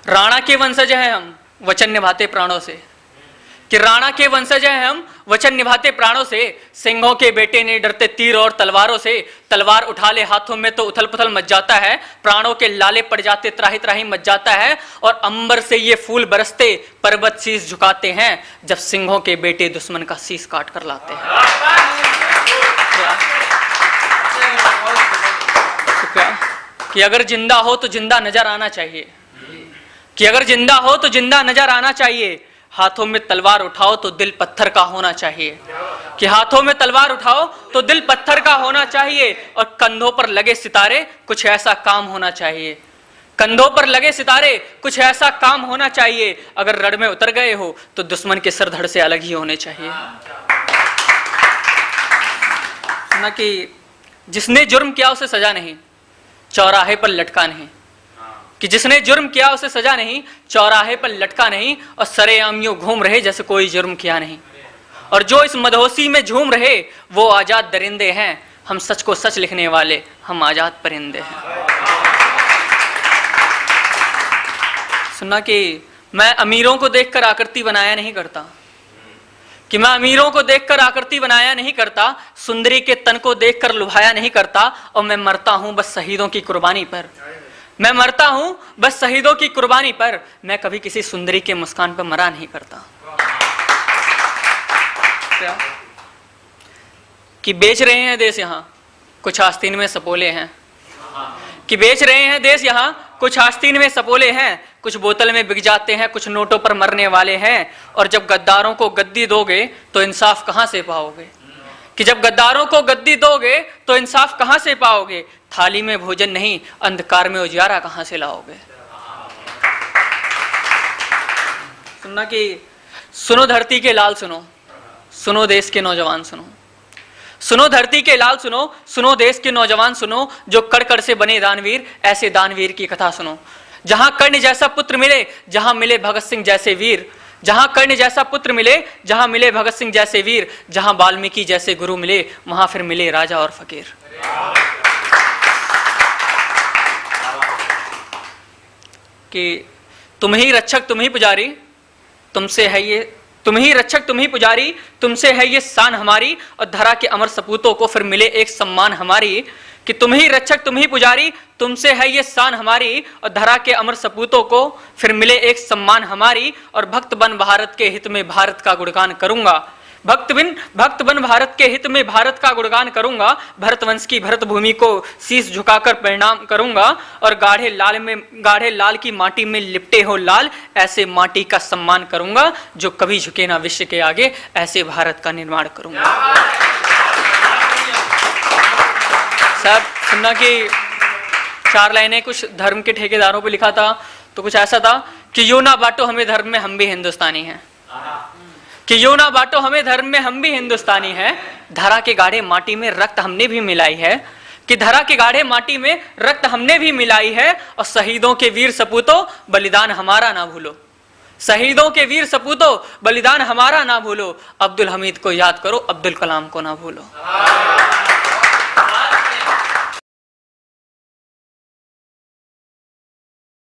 राणा के वंशज हैं हम, वचन निभाते प्राणों से, कि राणा के वंशज हैं हम, वचन निभाते प्राणों से। सिंहों के बेटे नहीं डरते तीर और तलवारों से, तलवार उठा ले हाथों में तो उथल पुथल मच जाता है, प्राणों के लाले पड़ जाते त्राही त्राही मच जाता है, और अंबर से ये फूल बरसते पर्वत शीश झुकाते हैं, जब सिंहों के बेटे दुश्मन का शीश काट कर लाते हैं। कि अगर जिंदा हो तो जिंदा नजर आना चाहिए, कि अगर जिंदा हो तो जिंदा नजर आना चाहिए, हाथों में तलवार उठाओ तो दिल पत्थर का होना चाहिए, कि हाथों में तलवार उठाओ तो दिल पत्थर का होना चाहिए, और कंधों पर लगे सितारे कुछ ऐसा काम होना चाहिए, कंधों पर लगे सितारे कुछ ऐसा काम होना चाहिए, अगर रण में उतर गए हो तो दुश्मन के सर धड़ से अलग ही होने चाहिए। ना कि जिसने जुर्म किया उसे सजा नहीं, चौराहे पर लटका नहीं, कि जिसने जुर्म किया उसे सजा नहीं, चौराहे पर लटका नहीं, और सरेआम यूं घूम रहे जैसे कोई जुर्म किया नहीं, और जो इस मदहोशी में झूम रहे वो आजाद दरिंदे हैं, हम सच को सच लिखने वाले हम आजाद परिंदे हैं। सुना कि मैं अमीरों को देखकर आकृति बनाया नहीं करता, कि मैं अमीरों को देखकर आकृति बनाया नहीं करता, सुंदरी के तन को देखकर लुभाया नहीं करता, और मैं मरता हूं बस शहीदों की कुर्बानी पर, मैं मरता हूं बस शहीदों की कुर्बानी पर, मैं कभी किसी सुंदरी के मुस्कान पर मरा नहीं करता। क्या? कि बेच रहे हैं देश यहां कुछ आस्तीन में सपोले हैं, कि बेच रहे हैं देश यहां कुछ आस्तीन में सपोले हैं, कुछ बोतल में बिक जाते हैं, कुछ नोटों पर मरने वाले हैं, और जब गद्दारों को गद्दी दोगे तो इंसाफ कहां से पाओगे, कि जब गद्दारों को गद्दी दोगे तो इंसाफ कहां से पाओगे, थाली में भोजन नहीं अंधकार में उजियारा कहां से लाओगे। सुनना कि सुनो धरती के लाल सुनो, सुनो देश के नौजवान सुनो, सुनो धरती के लाल सुनो, सुनो देश के नौजवान सुनो, जो कड़ से बने दानवीर ऐसे दानवीर की कथा सुनो, जहां कर्ण जैसा पुत्र मिले जहां मिले भगत सिंह जैसे वीर, जहां कर्ण जैसा पुत्र मिले जहां मिले भगत सिंह जैसे वीर, जहां वाल्मीकि जैसे गुरु मिले वहां फिर मिले राजा और फकीर। कि तुम ही रक्षक तुम ही पुजारी, तुमसे है ये, तुम ही रक्षक तुम ही पुजारी, तुमसे है ये शान हमारी, और धरा के अमर सपूतों को फिर मिले एक सम्मान हमारी, कि तुम ही रक्षक तुम ही पुजारी, तुमसे है ये शान हमारी, और धरा के अमर सपूतों को फिर मिले एक सम्मान हमारी, और भक्त बन भारत के हित में भारत का गुणगान करूंगा, भक्त बन भारत के हित में भारत का गुणगान करूंगा, भरत वंश की भरत भूमि को शीश झुकाकर प्रणाम करूंगा, और गाढ़े लाल की माटी में लिपटे हो लाल, ऐसे माटी का सम्मान करूंगा, जो कभी झुके ना विश्व के आगे, ऐसे भारत का निर्माण करूंगा। सब सुनना कि 4 लाइनें कुछ धर्म के ठेकेदारों पे लिखा था, तो कुछ ऐसा था कि यूं ना बांटो हमें धर्म में हम भी हिंदुस्तानी हैं, कि यूं ना बांटो हमें धर्म में हम भी हिंदुस्तानी हैं, धरा के गाढ़े माटी में रक्त हमने भी मिलाई है, कि धरा के गाढ़े माटी में रक्त हमने भी मिलाई है, और शहीदों के वीर सपूतों बलिदान हमारा ना भूलो, शहीदों के वीर सपूतों बलिदान हमारा ना भूलो, अब्दुल हमीद को याद करो अब्दुल कलाम को ना भूलो।